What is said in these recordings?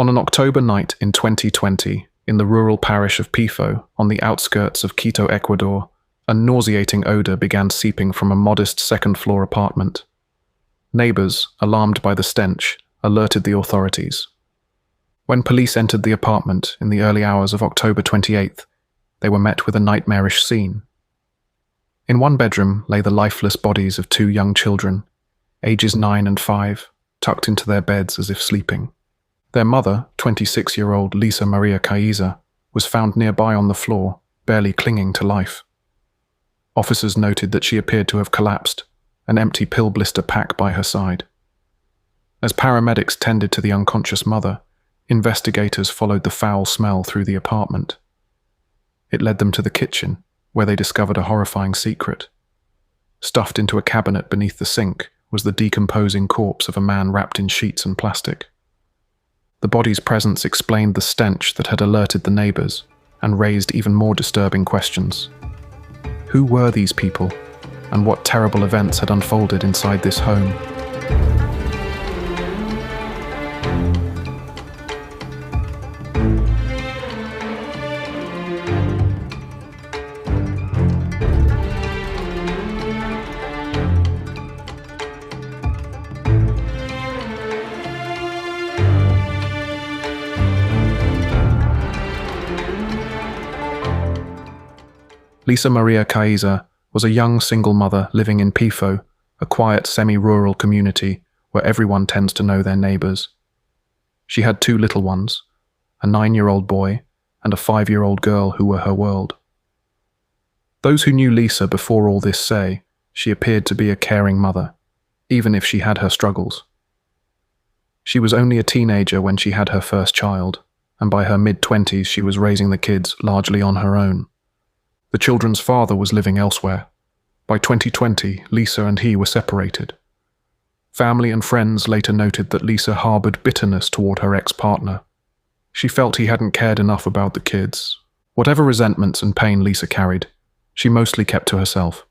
On an October night in 2020, in the rural parish of Pifo, on the outskirts of Quito, Ecuador, a nauseating odor began seeping from a modest second-floor apartment. Neighbors, alarmed by the stench, alerted the authorities. When police entered the apartment in the early hours of October 28th, they were met with a nightmarish scene. In one bedroom lay the lifeless bodies of two young children, ages 9 and 5, tucked into their beds as if sleeping. Their mother, 26-year-old Lissa Caiza, was found nearby on the floor, barely clinging to life. Officers noted that she appeared to have collapsed, an empty pill blister pack by her side. As paramedics tended to the unconscious mother, investigators followed the foul smell through the apartment. It led them to the kitchen, where they discovered a horrifying secret. Stuffed into a cabinet beneath the sink was the decomposing corpse of a man wrapped in sheets and plastic. The body's presence explained the stench that had alerted the neighbors and raised even more disturbing questions. Who were these people, and what terrible events had unfolded inside this home? Lissa Caiza was a young single mother living in Pifo, a quiet semi-rural community where everyone tends to know their neighbors. She had 2 little ones, a 9-year-old boy and a 5-year-old girl who were her world. Those who knew Lissa before all this say she appeared to be a caring mother, even if she had her struggles. She was only a teenager when she had her first child, and by her mid-20s she was raising the kids largely on her own. The children's father was living elsewhere. By 2020, Lissa and he were separated. Family and friends later noted that Lissa harbored bitterness toward her ex-partner. She felt he hadn't cared enough about the kids. Whatever resentments and pain Lissa carried, she mostly kept to herself.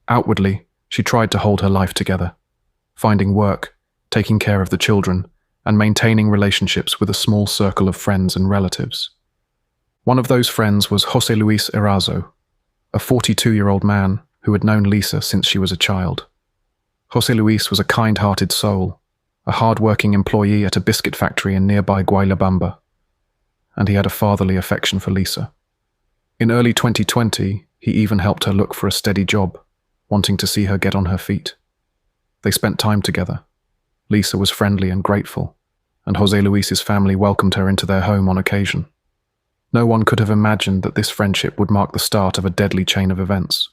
Outwardly, she tried to hold her life together, finding work, taking care of the children, and maintaining relationships with a small circle of friends and relatives. One of those friends was José Luis Erazo, a 42-year-old man who had known Lissa since she was a child. José Luis was a kind-hearted soul, a hard-working employee at a biscuit factory in nearby Guaylabamba, and he had a fatherly affection for Lissa. In early 2020, he even helped her look for a steady job, wanting to see her get on her feet. They spent time together. Lissa was friendly and grateful, and José Luis's family welcomed her into their home on occasion. No one could have imagined that this friendship would mark the start of a deadly chain of events.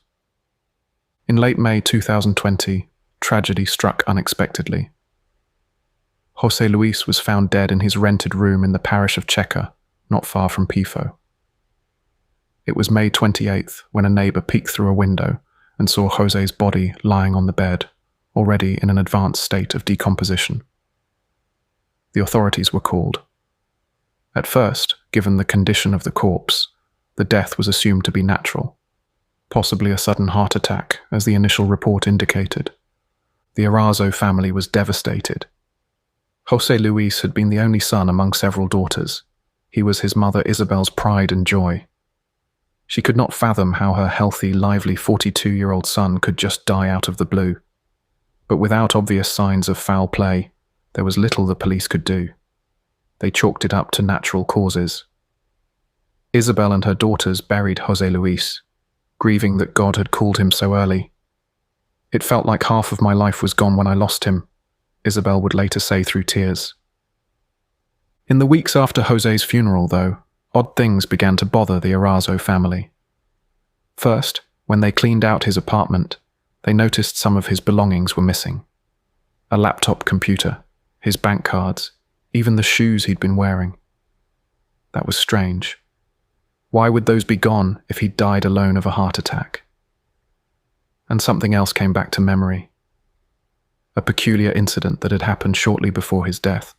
In late May 2020, tragedy struck unexpectedly. José Luis was found dead in his rented room in the parish of Checa, not far from Pifo. It was May 28th when a neighbor peeked through a window and saw José's body lying on the bed, already in an advanced state of decomposition. The authorities were called. At first, given the condition of the corpse, the death was assumed to be natural, possibly a sudden heart attack, as the initial report indicated. The Erazo family was devastated. José Luis had been the only son among several daughters. He was his mother Isabel's pride and joy. She could not fathom how her healthy, lively 42-year-old son could just die out of the blue. But without obvious signs of foul play, there was little the police could do. They chalked it up to natural causes. Isabel and her daughters buried José Luis, grieving that God had called him so early. "It felt like half of my life was gone when I lost him," Isabel would later say through tears. In the weeks after José's funeral, though, odd things began to bother the Erazo family. First, when they cleaned out his apartment, they noticed some of his belongings were missing. A laptop computer, his bank cards, even the shoes he'd been wearing. That was strange. Why would those be gone if he'd died alone of a heart attack? And something else came back to memory. A peculiar incident that had happened shortly before his death.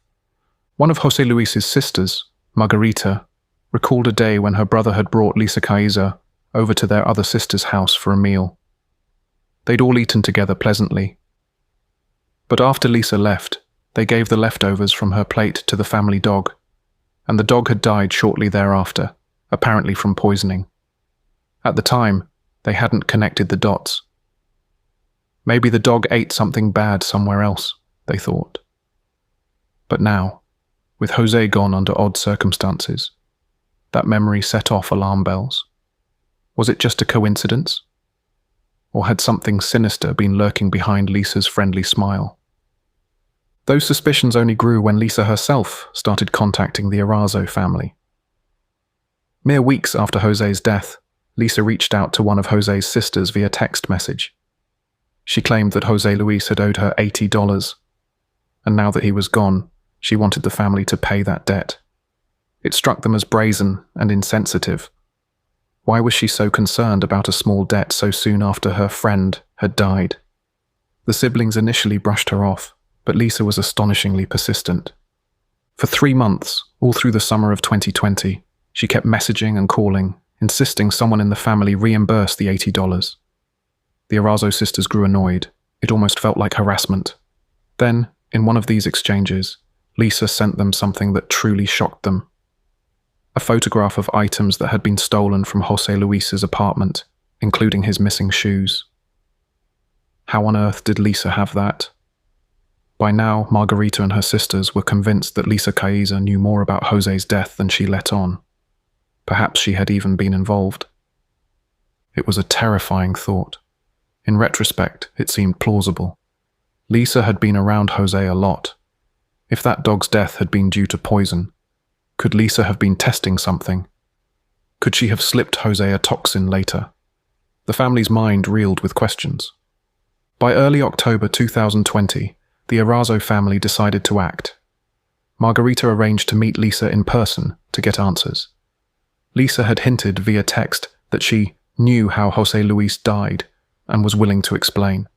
One of José Luis's sisters, Margarita, recalled a day when her brother had brought Lissa Caiza over to their other sister's house for a meal. They'd all eaten together pleasantly. But after Lissa left, They gave the leftovers from her plate to the family dog, and the dog had died shortly thereafter, apparently from poisoning. At the time, they hadn't connected the dots. Maybe the dog ate something bad somewhere else, they thought. But now, with Jose gone under odd circumstances, that memory set off alarm bells. Was it just a coincidence? Or had something sinister been lurking behind Lissa's friendly smile? Those suspicions only grew when Lissa herself started contacting the Erazo family. Mere weeks after Jose's death, Lissa reached out to one of Jose's sisters via text message. She claimed that Jose Luis had owed her $80, and now that he was gone, she wanted the family to pay that debt. It struck them as brazen and insensitive. Why was she so concerned about a small debt so soon after her friend had died? The siblings initially brushed her off, but Lissa was astonishingly persistent. For 3 months, all through the summer of 2020, she kept messaging and calling, insisting someone in the family reimburse the $80. The Erazo sisters grew annoyed. It almost felt like harassment. Then, in one of these exchanges, Lissa sent them something that truly shocked them. A photograph of items that had been stolen from Jose Luis's apartment, including his missing shoes. How on earth did Lissa have that? By now, Margarita and her sisters were convinced that Lissa Caiza knew more about Jose's death than she let on. Perhaps she had even been involved. It was a terrifying thought. In retrospect, it seemed plausible. Lissa had been around Jose a lot. If that dog's death had been due to poison, could Lissa have been testing something? Could she have slipped Jose a toxin later? The family's mind reeled with questions. By early October 2020, the Erazo family decided to act. Margarita arranged to meet Lissa in person to get answers. Lissa had hinted via text that she knew how Jose Luis died and was willing to explain.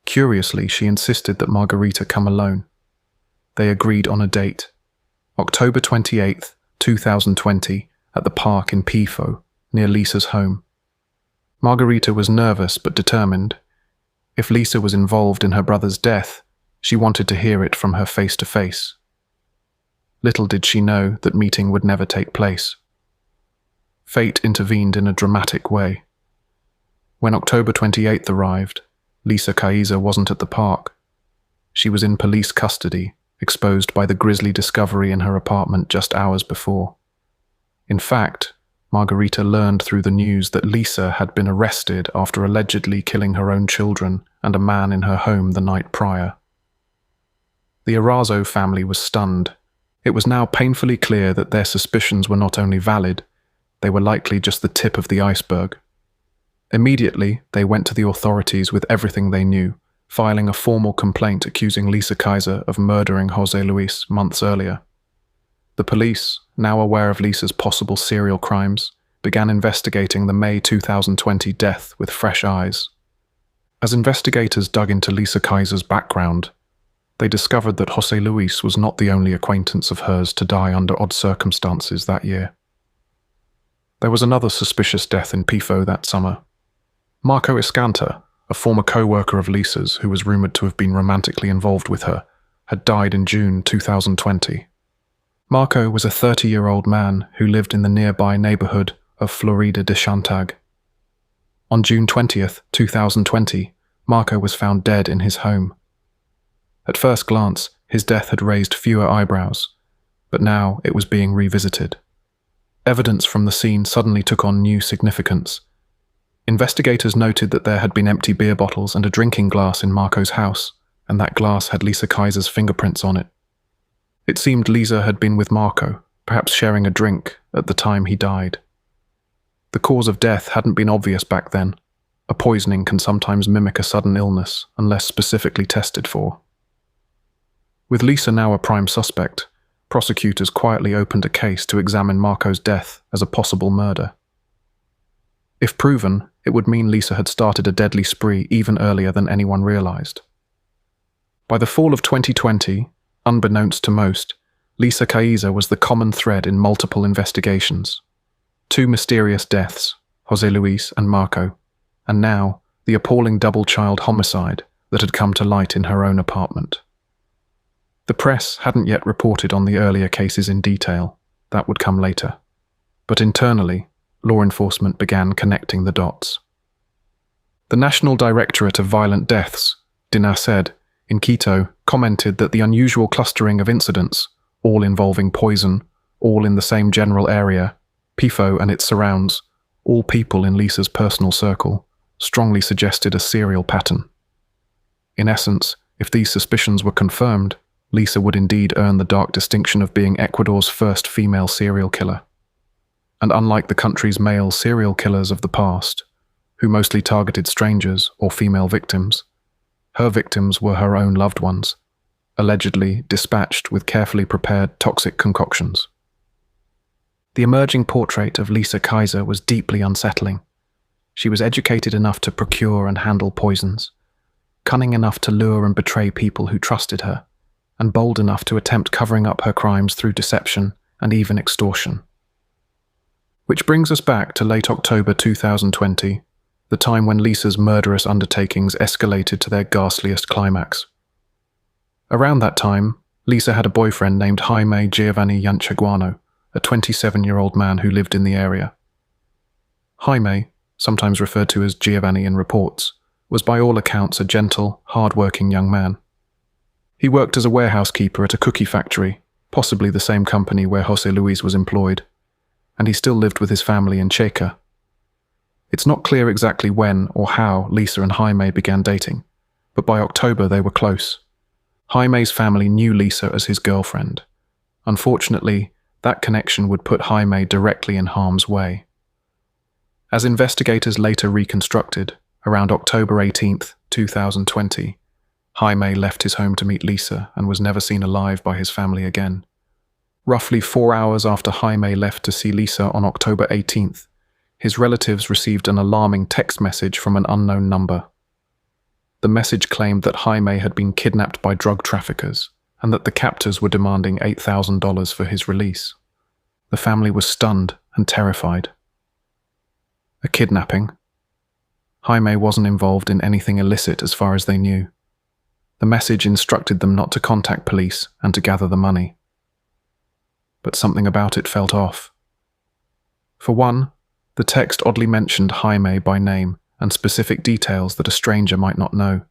Curiously, she insisted that Margarita come alone. They agreed on a date, October 28th, 2020, at the park in Pifo, near Lissa's home. Margarita was nervous but determined. If Lissa was involved in her brother's death, she wanted to hear it from her face to face. Little did she know that meeting would never take place. Fate intervened in a dramatic way. When October 28th arrived, Lissa Caiza wasn't at the park. She was in police custody, exposed by the grisly discovery in her apartment just hours before. In fact, Margarita learned through the news that Lissa had been arrested after allegedly killing her own children and a man in her home the night prior. The Erazo family was stunned. It was now painfully clear that their suspicions were not only valid, they were likely just the tip of the iceberg. Immediately, they went to the authorities with everything they knew, filing a formal complaint accusing Lissa Caiza of murdering Jose Luis months earlier. The police, now aware of Lissa's possible serial crimes, began investigating the May 2020 death with fresh eyes. As investigators dug into Lissa Caiza's background, they discovered that Jose Luis was not the only acquaintance of hers to die under odd circumstances that year. There was another suspicious death in Pifo that summer. Marco Escanta, a former co-worker of Lissa's who was rumoured to have been romantically involved with her, had died in June 2020. Marco was a 30-year-old man who lived in the nearby neighbourhood of Florida de Chantag. On June 20th, 2020, Marco was found dead in his home. At first glance, his death had raised fewer eyebrows, but now it was being revisited. Evidence from the scene suddenly took on new significance. Investigators noted that there had been empty beer bottles and a drinking glass in Marco's house, and that glass had Lissa Caiza's fingerprints on it. It seemed Lissa had been with Marco, perhaps sharing a drink, at the time he died. The cause of death hadn't been obvious back then. A poisoning can sometimes mimic a sudden illness unless specifically tested for. With Lissa now a prime suspect, prosecutors quietly opened a case to examine Marco's death as a possible murder. If proven, it would mean Lissa had started a deadly spree even earlier than anyone realized. By the fall of 2020, unbeknownst to most, Lissa Caiza was the common thread in multiple investigations. 2 mysterious deaths, Jose Luis and Marco, and now the appalling double-child homicide that had come to light in her own apartment. The press hadn't yet reported on the earlier cases in detail. That would come later. But internally, law enforcement began connecting the dots. The National Directorate of Violent Deaths, DINASED, in Quito, commented that the unusual clustering of incidents, all involving poison, all in the same general area, Pifo and its surrounds, all people in Lissa's personal circle, strongly suggested a serial pattern. In essence, if these suspicions were confirmed, Lissa would indeed earn the dark distinction of being Ecuador's first female serial killer. And unlike the country's male serial killers of the past, who mostly targeted strangers or female victims, her victims were her own loved ones, allegedly dispatched with carefully prepared toxic concoctions. The emerging portrait of Lissa Caiza was deeply unsettling. She was educated enough to procure and handle poisons, cunning enough to lure and betray people who trusted her, and bold enough to attempt covering up her crimes through deception and even extortion. Which brings us back to late October 2020, the time when Lissa's murderous undertakings escalated to their ghastliest climax. Around that time, Lissa had a boyfriend named Jaime Giovanni Yanchaguano, a 27-year-old man who lived in the area. Jaime, sometimes referred to as Giovanni in reports, was by all accounts a gentle, hard-working young man. He worked as a warehouse keeper at a cookie factory, possibly the same company where José Luis was employed, and he still lived with his family in Checa. It's not clear exactly when or how Lissa and Jaime began dating, but by October they were close. Jaime's family knew Lissa as his girlfriend. Unfortunately, that connection would put Jaime directly in harm's way. As investigators later reconstructed, around October 18, 2020, Jaime left his home to meet Lissa and was never seen alive by his family again. Roughly 4 hours after Jaime left to see Lissa on October 18th, his relatives received an alarming text message from an unknown number. The message claimed that Jaime had been kidnapped by drug traffickers and that the captors were demanding $8,000 for his release. The family was stunned and terrified. A kidnapping? Jaime wasn't involved in anything illicit as far as they knew. The message instructed them not to contact police and to gather the money. But something about it felt off. For one, the text oddly mentioned Jaime by name and specific details that a stranger might not know.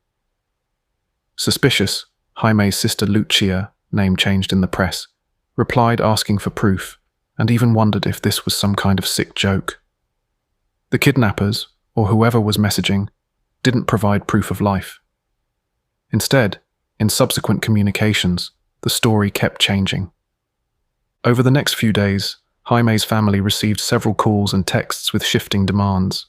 Suspicious, Jaime's sister Lucia, name changed in the press, replied asking for proof and even wondered if this was some kind of sick joke. The kidnappers, or whoever was messaging, didn't provide proof of life. Instead, in subsequent communications, the story kept changing. Over the next few days, Jaime's family received several calls and texts with shifting demands.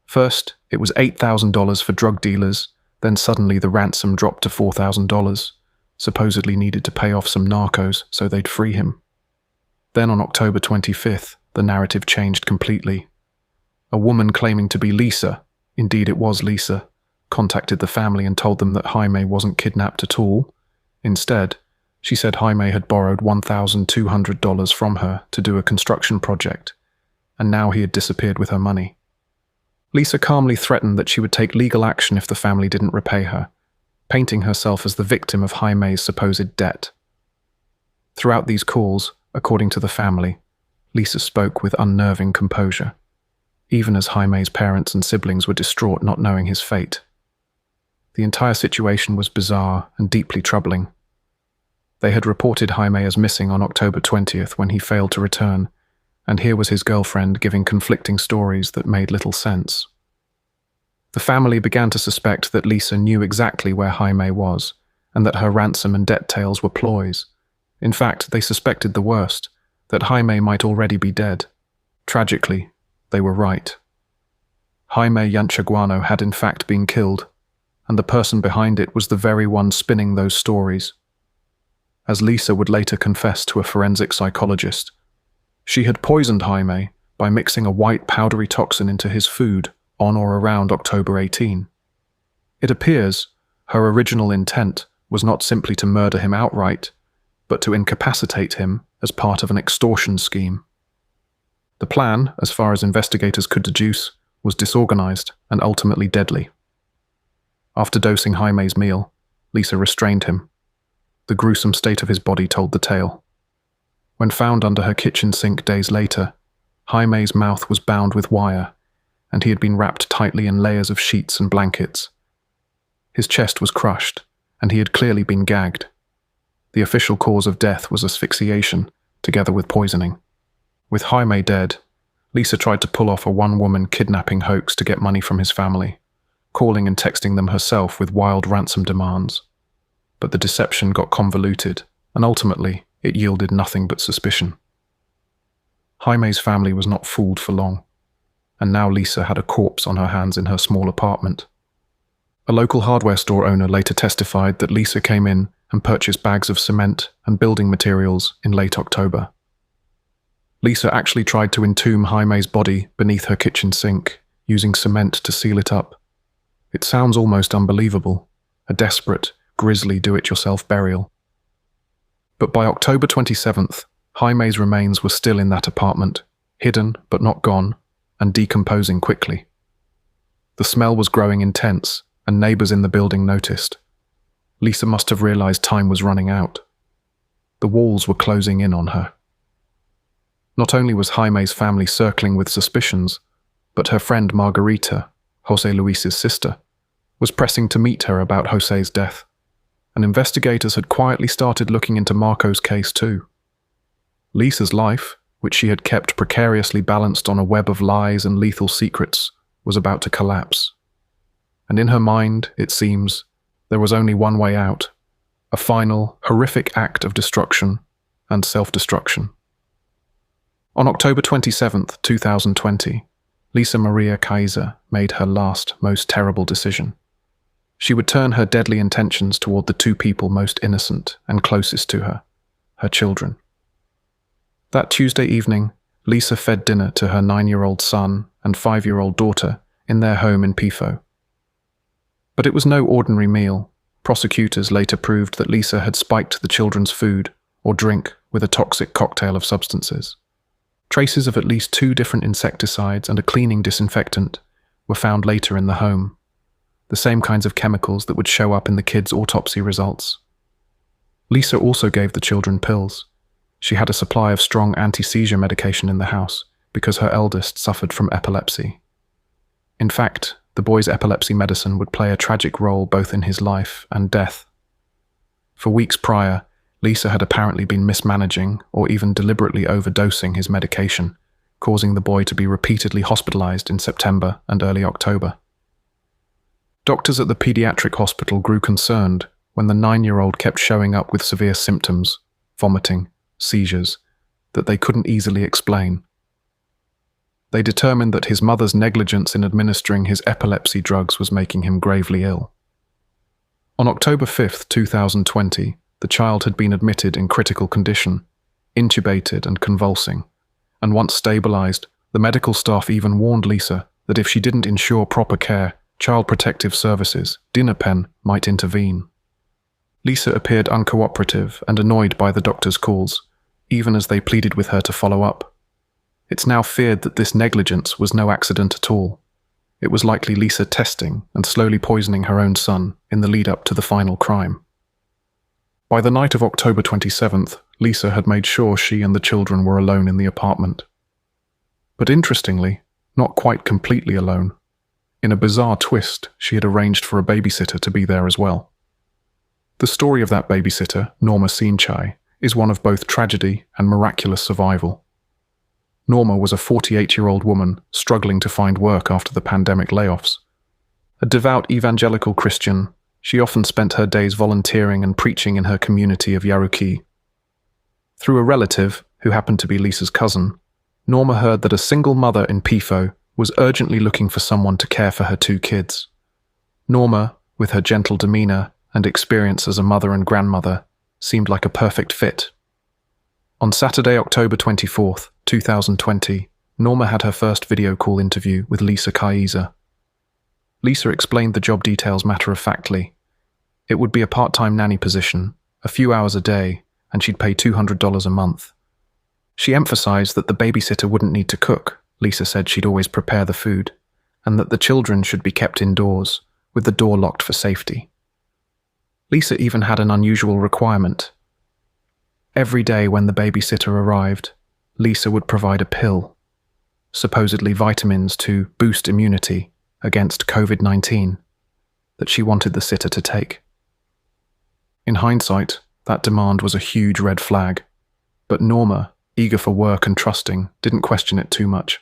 First, it was $8,000 for drug dealers, then suddenly the ransom dropped to $4,000, supposedly needed to pay off some narcos so they'd free him. Then on October 25th, the narrative changed completely. A woman claiming to be Lissa, indeed it was Lissa, contacted the family and told them that Jaime wasn't kidnapped at all. Instead, she said Jaime had borrowed $1,200 from her to do a construction project, and now he had disappeared with her money. Lissa calmly threatened that she would take legal action if the family didn't repay her, painting herself as the victim of Jaime's supposed debt. Throughout these calls, according to the family, Lissa spoke with unnerving composure, even as Jaime's parents and siblings were distraught not knowing his fate. The entire situation was bizarre and deeply troubling. They had reported Jaime as missing on October 20th when he failed to return, and here was his girlfriend giving conflicting stories that made little sense. The family began to suspect that Lissa knew exactly where Jaime was, and that her ransom and debt tales were ploys. In fact, they suspected the worst, that Jaime might already be dead. Tragically, they were right. Jaime Yanchaguano had in fact been killed, and the person behind it was the very one spinning those stories. As Lissa would later confess to a forensic psychologist, she had poisoned Jaime by mixing a white powdery toxin into his food on or around October 18. It appears her original intent was not simply to murder him outright, but to incapacitate him as part of an extortion scheme. The plan, as far as investigators could deduce, was disorganized and ultimately deadly. After dosing Jaime's meal, Lissa restrained him. the gruesome state of his body told the tale. When found under her kitchen sink days later, Jaime's mouth was bound with wire, and he had been wrapped tightly in layers of sheets and blankets. His chest was crushed, and he had clearly been gagged. The official cause of death was asphyxiation, together with poisoning. With Jaime dead, Lissa tried to pull off a one-woman kidnapping hoax to get money from his family, calling and texting them herself with wild ransom demands. But the deception got convoluted, and ultimately, it yielded nothing but suspicion. Jaime's family was not fooled for long, and now Lissa had a corpse on her hands in her small apartment. A local hardware store owner later testified that Lissa came in and purchased bags of cement and building materials in late October. Lissa actually tried to entomb Jaime's body beneath her kitchen sink, using cement to seal it up. It sounds almost unbelievable, a desperate, grisly do-it-yourself burial. But by October 27th, Jaime's remains were still in that apartment, hidden but not gone, and decomposing quickly. The smell was growing intense, and neighbors in the building noticed. Lissa must have realized time was running out. The walls were closing in on her. Not only was Jaime's family circling with suspicions, but her friend Margarita, José Luis's sister, was pressing to meet her about José's death, and investigators had quietly started looking into Marco's case too. Lissa's life, which she had kept precariously balanced on a web of lies and lethal secrets, was about to collapse. And in her mind, it seems, there was only one way out, a final, horrific act of destruction and self-destruction. On October 27, 2020, Lissa Caiza made her last, most terrible decision. She would turn her deadly intentions toward the two people most innocent and closest to her, her children. That Tuesday evening, Lissa fed dinner to her 9-year-old son and 5-year-old daughter in their home in Pifo. But it was no ordinary meal. Prosecutors later proved that Lissa had spiked the children's food or drink with a toxic cocktail of substances. Traces of at least 2 different insecticides and a cleaning disinfectant were found later in the home, the same kinds of chemicals that would show up in the kids' autopsy results. Lissa also gave the children pills. She had a supply of strong anti-seizure medication in the house because her eldest suffered from epilepsy. In fact, the boy's epilepsy medicine would play a tragic role both in his life and death. For weeks prior, Lissa had apparently been mismanaging or even deliberately overdosing his medication, causing the boy to be repeatedly hospitalized in September and early October. Doctors at the pediatric hospital grew concerned when the 9-year-old kept showing up with severe symptoms, vomiting, seizures, that they couldn't easily explain. They determined that his mother's negligence in administering his epilepsy drugs was making him gravely ill. On October 5, 2020, the child had been admitted in critical condition, intubated and convulsing, and once stabilized, the medical staff even warned Lissa that if she didn't ensure proper care, Child Protective Services, Dinnerpen, might intervene. Lissa appeared uncooperative and annoyed by the doctor's calls, even as they pleaded with her to follow up. It's now feared that this negligence was no accident at all. It was likely Lissa testing and slowly poisoning her own son in the lead-up to the final crime. By the night of October 27th, Lissa had made sure she and the children were alone in the apartment. But interestingly, not quite completely alone. In a bizarre twist, she had arranged for a babysitter to be there as well. The story of that babysitter, Norma Sinchai, is one of both tragedy and miraculous survival. Norma was a 48-year-old woman struggling to find work after the pandemic layoffs. A devout evangelical Christian, she often spent her days volunteering and preaching in her community of Yaruki. Through a relative, who happened to be Lissa's cousin, Norma heard that a single mother in Pifo was urgently looking for someone to care for her 2 kids. Norma, with her gentle demeanor and experience as a mother and grandmother, seemed like a perfect fit. On Saturday, October 24th, 2020, Norma had her first video call interview with Lissa Caiza. Lissa explained the job details matter-of-factly. It would be a part-time nanny position, a few hours a day, and she'd pay $200 a month. She emphasized that the babysitter wouldn't need to cook. Lissa said she'd always prepare the food, and that the children should be kept indoors, with the door locked for safety. Lissa even had an unusual requirement. Every day when the babysitter arrived, Lissa would provide a pill, supposedly vitamins to boost immunity against COVID-19, that she wanted the sitter to take. In hindsight, that demand was a huge red flag, but Norma, eager for work and trusting, didn't question it too much.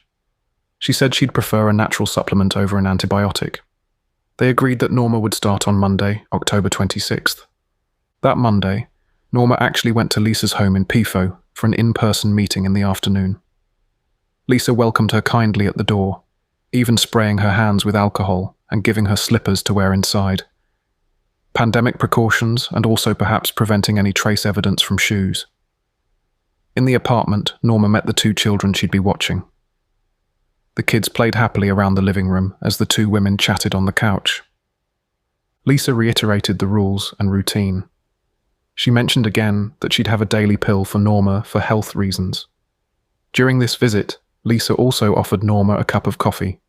She said she'd prefer a natural supplement over an antibiotic. They agreed that Norma would start on Monday, October 26th. That Monday, Norma actually went to Lissa's home in Pifo for an in-person meeting in the afternoon. Lissa welcomed her kindly at the door, even spraying her hands with alcohol and giving her slippers to wear inside. Pandemic precautions and also perhaps preventing any trace evidence from shoes. In the apartment, Norma met the two children she'd be watching. The kids played happily around the living room as the two women chatted on the couch. Lissa reiterated the rules and routine. She mentioned again that she'd have a daily pill for Norma for health reasons. During this visit, Lissa also offered Norma a cup of coffee.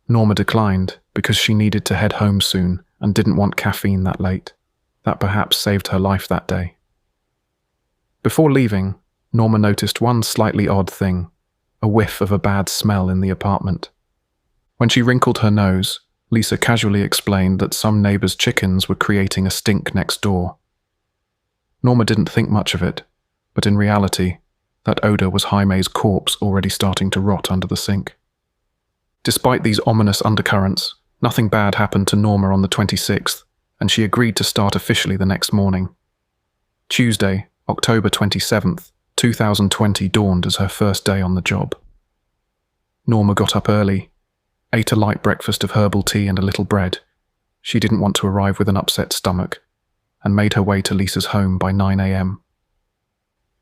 Norma declined because she needed to head home soon and didn't want caffeine that late. That perhaps saved her life that day. Before leaving, Norma noticed one slightly odd thing, a whiff of a bad smell in the apartment. When she wrinkled her nose, Lissa casually explained that some neighbors' chickens were creating a stink next door. Norma didn't think much of it, but in reality, that odor was Jaime's corpse already starting to rot under the sink. Despite these ominous undercurrents, nothing bad happened to Norma on the 26th, and she agreed to start officially the next morning. Tuesday, October 27th, 2020 dawned as her first day on the job. Norma got up early, ate a light breakfast of herbal tea and a little bread. She didn't want to arrive with an upset stomach, and made her way to Lissa's home by 9 a.m.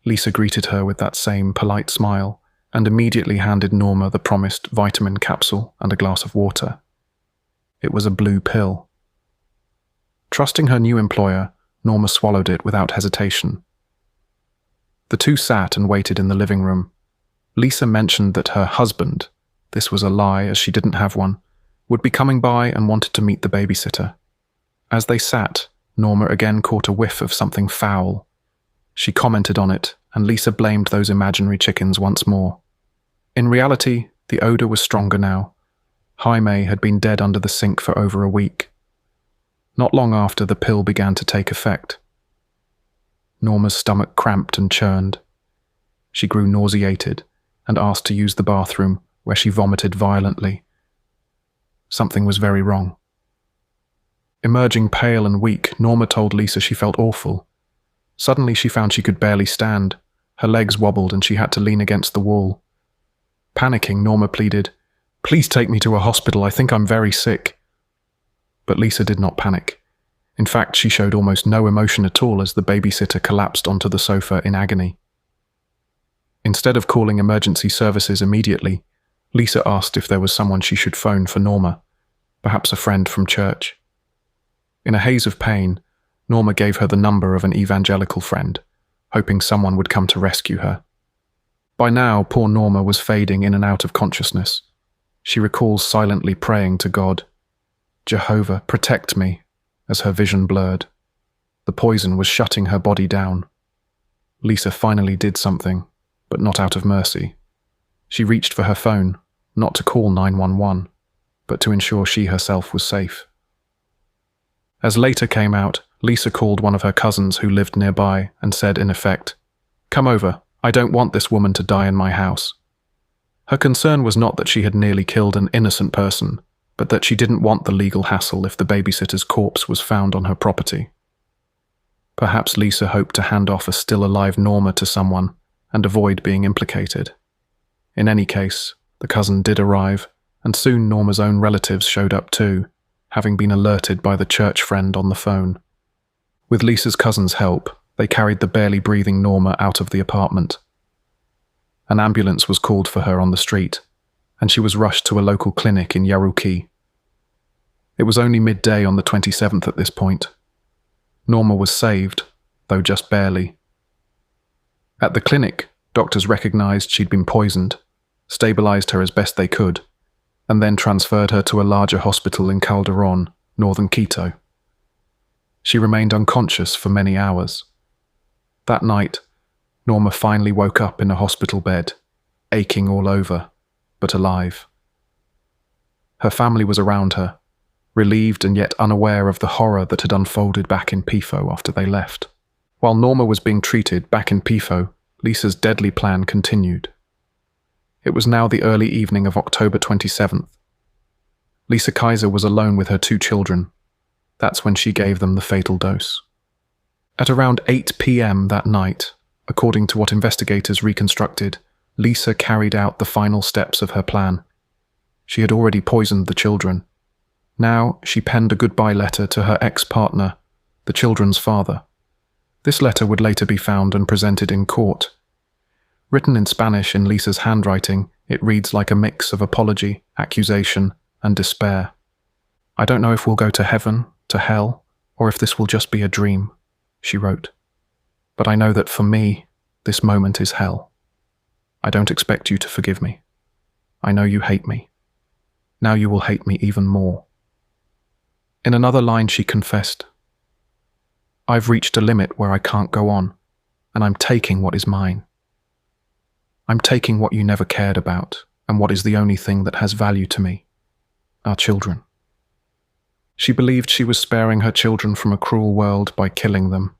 Lissa greeted her with that same polite smile and immediately handed Norma the promised vitamin capsule and a glass of water. It was a blue pill. Trusting her new employer, Norma swallowed it without hesitation. The two sat and waited in the living room. Lissa mentioned that her husband, this was a lie as she didn't have one, would be coming by and wanted to meet the babysitter. As they sat, Norma again caught a whiff of something foul. She commented on it, and Lissa blamed those imaginary chickens once more. In reality, the odor was stronger now. Jaime had been dead under the sink for over a week. Not long after, the pill began to take effect. Norma's stomach cramped and churned. She grew nauseated and asked to use the bathroom, where she vomited violently. Something was very wrong. Emerging pale and weak, Norma told Lissa she felt awful. Suddenly she found she could barely stand. Her legs wobbled and she had to lean against the wall. Panicking, Norma pleaded, "Please take me to a hospital, I think I'm very sick." But Lissa did not panic. In fact, she showed almost no emotion at all as the babysitter collapsed onto the sofa in agony. Instead of calling emergency services immediately, Lissa asked if there was someone she should phone for Norma, perhaps a friend from church. In a haze of pain, Norma gave her the number of an evangelical friend, hoping someone would come to rescue her. By now, poor Norma was fading in and out of consciousness. She recalls silently praying to God, "Jehovah, protect me," as her vision blurred. The poison was shutting her body down. Lissa finally did something, but not out of mercy. She reached for her phone, not to call 911, but to ensure she herself was safe. As later came out, Lissa called one of her cousins who lived nearby and said in effect, "Come over, I don't want this woman to die in my house." Her concern was not that she had nearly killed an innocent person, but that she didn't want the legal hassle if the babysitter's corpse was found on her property. Perhaps Lissa hoped to hand off a still-alive Norma to someone and avoid being implicated. In any case, the cousin did arrive, and soon Norma's own relatives showed up too, having been alerted by the church friend on the phone. With Lissa's cousin's help, they carried the barely breathing Norma out of the apartment. An ambulance was called for her on the street, and she was rushed to a local clinic in Yaruki. It was only midday on the 27th at this point. Norma was saved, though just barely. At the clinic, doctors recognized she'd been poisoned, stabilized her as best they could, and then transferred her to a larger hospital in Calderon, northern Quito. She remained unconscious for many hours. That night, Norma finally woke up in a hospital bed, aching all over, but alive. Her family was around her, relieved and yet unaware of the horror that had unfolded back in Pifo after they left. While Norma was being treated back in Pifo, Lissa's deadly plan continued. It was now the early evening of October 27th. Lissa Caiza was alone with her 2 children. That's when she gave them the fatal dose. At around 8 p.m. that night, according to what investigators reconstructed, Lissa carried out the final steps of her plan. She had already poisoned the children. Now she penned a goodbye letter to her ex-partner, the children's father. This letter would later be found and presented in court. Written in Spanish in Lissa's handwriting, it reads like a mix of apology, accusation, and despair. "I don't know if we'll go to heaven, to hell, or if this will just be a dream," she wrote. "But I know that for me, this moment is hell. I don't expect you to forgive me. I know you hate me. Now you will hate me even more." In another line she confessed, "I've reached a limit where I can't go on, and I'm taking what is mine. I'm taking what you never cared about, and what is the only thing that has value to me, our children." She believed she was sparing her children from a cruel world by killing them.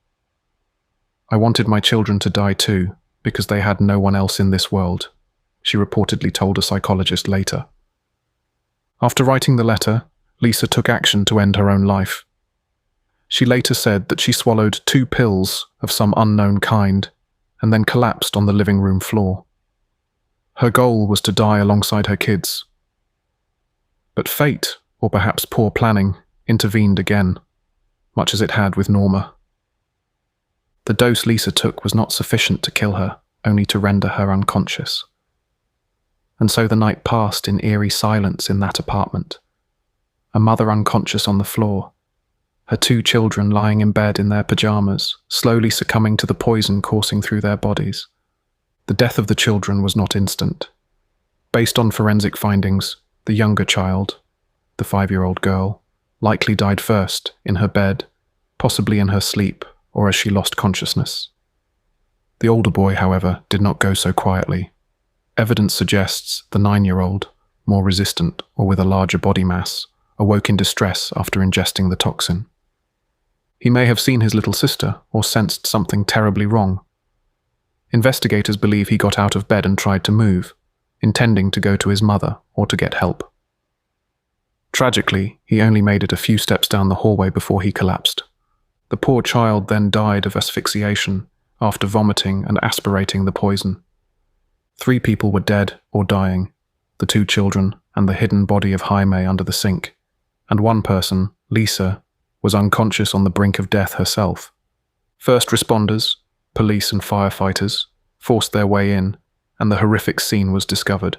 "I wanted my children to die too, because they had no one else in this world," she reportedly told a psychologist later. After writing the letter, Lissa took action to end her own life. She later said that she swallowed 2 pills of some unknown kind and then collapsed on the living room floor. Her goal was to die alongside her kids. But fate, or perhaps poor planning, intervened again, much as it had with Norma. The dose Lissa took was not sufficient to kill her, only to render her unconscious. And so the night passed in eerie silence in that apartment. A mother unconscious on the floor, her 2 children lying in bed in their pajamas, slowly succumbing to the poison coursing through their bodies. The death of the children was not instant. Based on forensic findings, the younger child, the 5-year-old girl, likely died first, in her bed, possibly in her sleep, or as she lost consciousness. The older boy, however, did not go so quietly. Evidence suggests the 9-year-old, more resistant or with a larger body mass, awoke in distress after ingesting the toxin. He may have seen his little sister or sensed something terribly wrong. Investigators believe he got out of bed and tried to move, intending to go to his mother or to get help. Tragically, he only made it a few steps down the hallway before he collapsed. The poor child then died of asphyxiation after vomiting and aspirating the poison. 3 people were dead or dying, the 2 children and the hidden body of Jaime under the sink, and 1 person, Lissa, was unconscious on the brink of death herself. First responders, police and firefighters, forced their way in, and the horrific scene was discovered.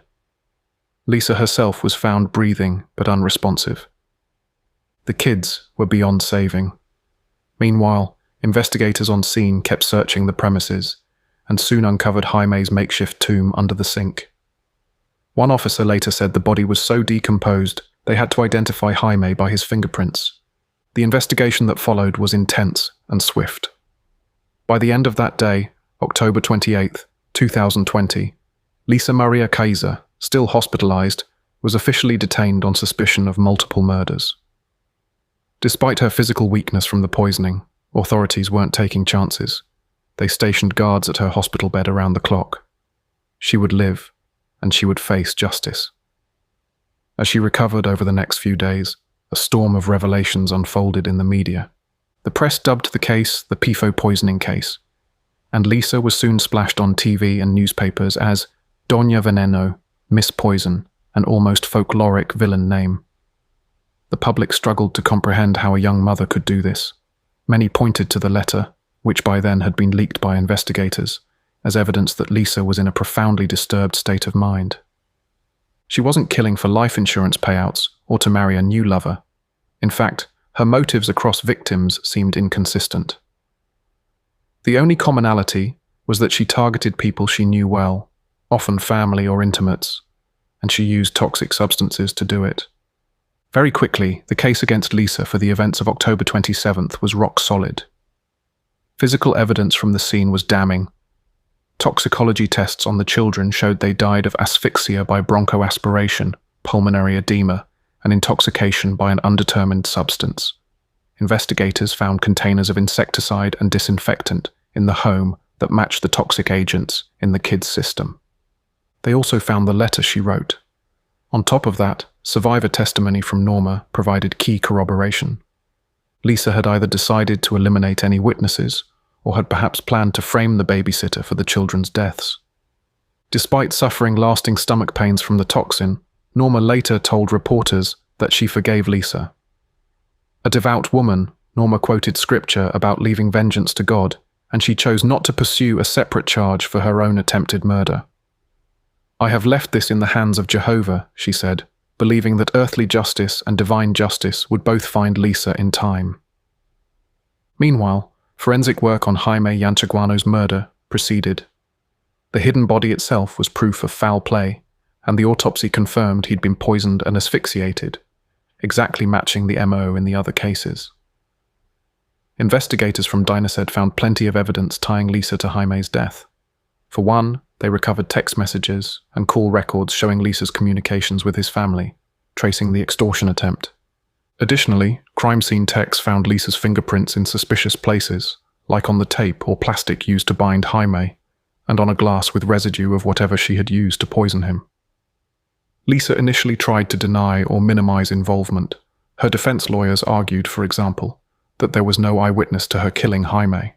Lissa herself was found breathing but unresponsive. The kids were beyond saving. Meanwhile, investigators on scene kept searching the premises and soon uncovered Jaime's makeshift tomb under the sink. One officer later said the body was so decomposed they had to identify Jaime by his fingerprints. The investigation that followed was intense and swift. By the end of that day, October 28, 2020, Lissa Maria Caiza, still hospitalized, was officially detained on suspicion of multiple murders. Despite her physical weakness from the poisoning, authorities weren't taking chances. They stationed guards at her hospital bed around the clock. She would live, and she would face justice. As she recovered over the next few days, a storm of revelations unfolded in the media. The press dubbed the case the Pifo poisoning case, and Lissa was soon splashed on TV and newspapers as Doña Veneno, Miss Poison, an almost folkloric villain name. The public struggled to comprehend how a young mother could do this. Many pointed to the letter, which by then had been leaked by investigators, as evidence that Lissa was in a profoundly disturbed state of mind. She wasn't killing for life insurance payouts or to marry a new lover. In fact, her motives across victims seemed inconsistent. The only commonality was that she targeted people she knew well, often family or intimates, and she used toxic substances to do it. Very quickly, the case against Lissa for the events of October 27th was rock solid. Physical evidence from the scene was damning. Toxicology tests on the children showed they died of asphyxia by bronchoaspiration, pulmonary edema, and intoxication by an undetermined substance. Investigators found containers of insecticide and disinfectant in the home that matched the toxic agents in the kid's system. They also found the letter she wrote. On top of that, survivor testimony from Norma provided key corroboration. Lissa had either decided to eliminate any witnesses or had perhaps planned to frame the babysitter for the children's deaths. Despite suffering lasting stomach pains from the toxin, Norma later told reporters that she forgave Lissa. A devout woman, Norma quoted scripture about leaving vengeance to God, and she chose not to pursue a separate charge for her own attempted murder. "I have left this in the hands of Jehovah," she said, believing that earthly justice and divine justice would both find Lissa in time. Meanwhile, forensic work on Jaime Yanchaguano's murder proceeded. The hidden body itself was proof of foul play, and the autopsy confirmed he'd been poisoned and asphyxiated, exactly matching the MO in the other cases. Investigators from Dynased found plenty of evidence tying Lissa to Jaime's death. For one, they recovered text messages and call records showing Lissa's communications with his family, tracing the extortion attempt. Additionally, crime scene techs found Lissa's fingerprints in suspicious places, like on the tape or plastic used to bind Jaime, and on a glass with residue of whatever she had used to poison him. Lissa initially tried to deny or minimize involvement. Her defense lawyers argued, for example, that there was no eyewitness to her killing Jaime.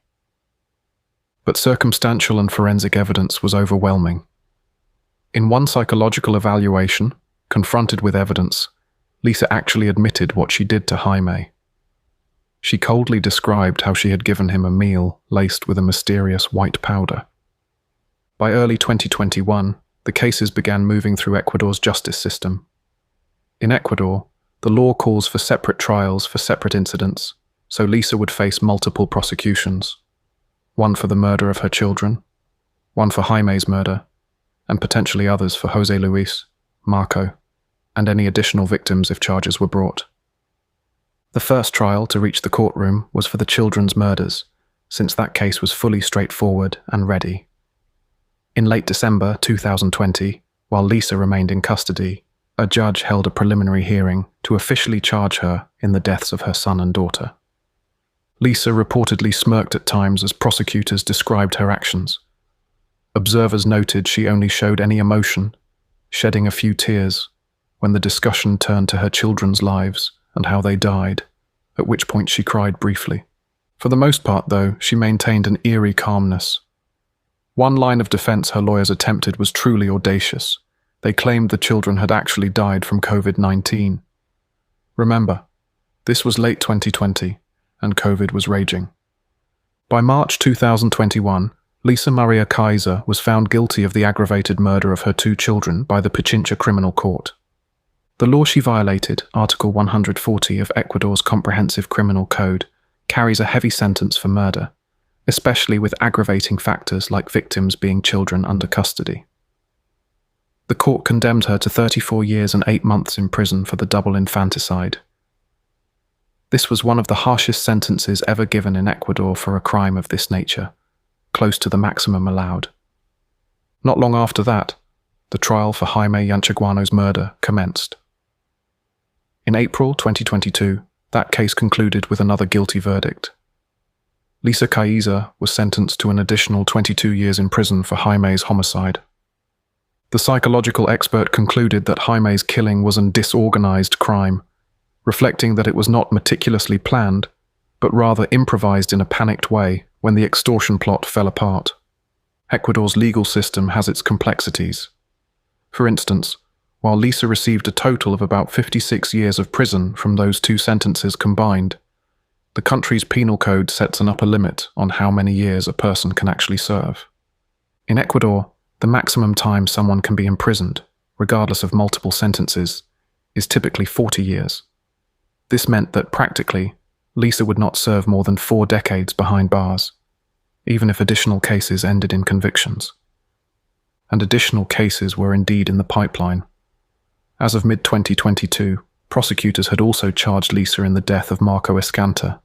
But circumstantial and forensic evidence was overwhelming. In one psychological evaluation, confronted with evidence, Lissa actually admitted what she did to Jaime. She coldly described how she had given him a meal laced with a mysterious white powder. By early 2021, the cases began moving through Ecuador's justice system. In Ecuador, the law calls for separate trials for separate incidents, so Lissa would face multiple prosecutions. One for the murder of her children, one for Jaime's murder, and potentially others for Jose Luis, Marco, and any additional victims if charges were brought. The first trial to reach the courtroom was for the children's murders, since that case was fully straightforward and ready. In late December 2020, while Lissa remained in custody, a judge held a preliminary hearing to officially charge her in the deaths of her son and daughter. Lissa reportedly smirked at times as prosecutors described her actions. Observers noted she only showed any emotion, shedding a few tears, when the discussion turned to her children's lives and how they died, at which point she cried briefly. For the most part, though, she maintained an eerie calmness. One line of defense her lawyers attempted was truly audacious. They claimed the children had actually died from COVID-19. Remember, this was late 2020, and COVID was raging. By March 2021, Lissa Caiza was found guilty of the aggravated murder of her two children by the Pichincha Criminal Court. The law she violated, Article 140 of Ecuador's Comprehensive Criminal Code, carries a heavy sentence for murder, especially with aggravating factors like victims being children under custody. The court condemned her to 34 years and 8 months in prison for the double infanticide. This was one of the harshest sentences ever given in Ecuador for a crime of this nature, close to the maximum allowed. Not long after that, the trial for Jaime Yanchaguano's murder commenced. In April 2022, that case concluded with another guilty verdict. Lissa Caiza was sentenced to an additional 22 years in prison for Jaime's homicide. The psychological expert concluded that Jaime's killing was a disorganized crime, reflecting that it was not meticulously planned, but rather improvised in a panicked way when the extortion plot fell apart. Ecuador's legal system has its complexities. For instance, while Lissa received a total of about 56 years of prison from those two sentences combined, the country's penal code sets an upper limit on how many years a person can actually serve. In Ecuador, the maximum time someone can be imprisoned, regardless of multiple sentences, is typically 40 years. This meant that, practically, Lissa would not serve more than 4 decades behind bars, even if additional cases ended in convictions. And additional cases were indeed in the pipeline. As of mid-2022, Prosecutors had also charged Lissa in the death of Marco Escanta,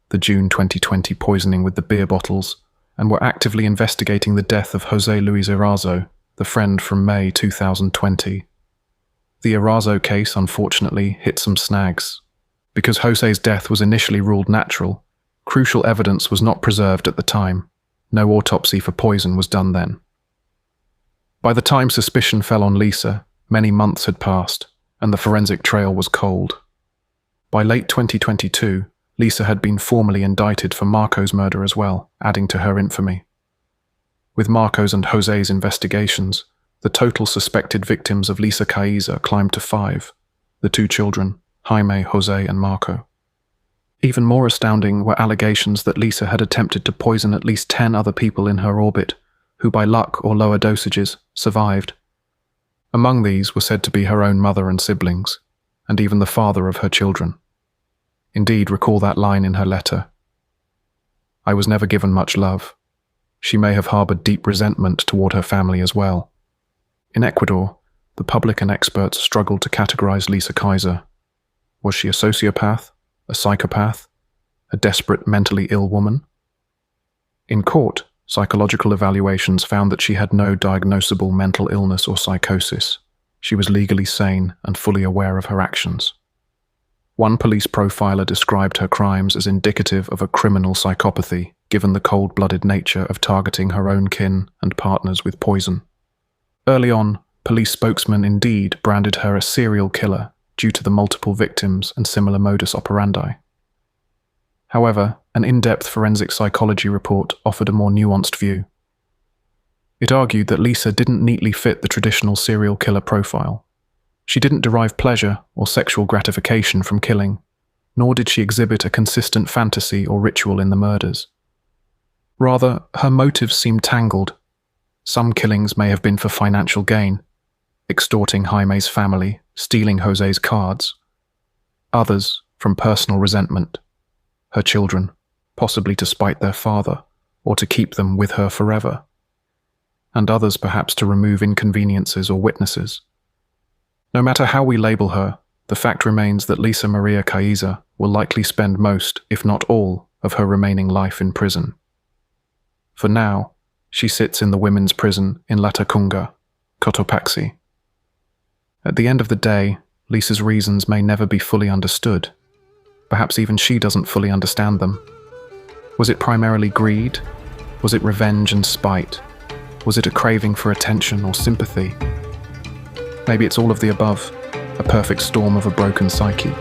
the June 2020 poisoning with the beer bottles, and were actively investigating the death of Jose Luis Erazo, the friend from May 2020. The Erazo case, unfortunately, hit some snags. Because Jose's death was initially ruled natural, crucial evidence was not preserved at the time. No autopsy for poison was done then. By the time suspicion fell on Lissa, many months had passed, and the forensic trail was cold. By late 2022, Lissa had been formally indicted for Marco's murder as well, adding to her infamy. With Marco's and Jose's investigations, the total suspected victims of Lissa Caiza climbed to 5, the 2 children, Jaime, Jose, and Marco. Even more astounding were allegations that Lissa had attempted to poison at least 10 other people in her orbit, who by luck or lower dosages survived. Among these were said to be her own mother and siblings, and even the father of her children. Indeed, recall that line in her letter. "I was never given much love." She may have harbored deep resentment toward her family as well. In Ecuador, the public and experts struggled to categorize Lissa Caiza. Was she a sociopath, a psychopath, a desperate mentally ill woman? In court, psychological evaluations found that she had no diagnosable mental illness or psychosis. She was legally sane and fully aware of her actions. One police profiler described her crimes as indicative of a criminal psychopathy, given the cold-blooded nature of targeting her own kin and partners with poison. Early on, police spokesman indeed branded her a serial killer due to the multiple victims and similar modus operandi. However, an in-depth forensic psychology report offered a more nuanced view. It argued that Lissa didn't neatly fit the traditional serial killer profile. She didn't derive pleasure or sexual gratification from killing, nor did she exhibit a consistent fantasy or ritual in the murders. Rather, her motives seemed tangled. Some killings may have been for financial gain, extorting Jaime's family, stealing Jose's cards. Others, from personal resentment. Her children, possibly to spite their father, or to keep them with her forever. And others perhaps to remove inconveniences or witnesses. No matter how we label her, the fact remains that Lissa Maria Caiza will likely spend most, if not all, of her remaining life in prison. For now, she sits in the women's prison in Latacunga, Cotopaxi. At the end of the day, Lissa's reasons may never be fully understood. Perhaps even she doesn't fully understand them. Was it primarily greed? Was it revenge and spite? Was it a craving for attention or sympathy? Maybe it's all of the above, a perfect storm of a broken psyche.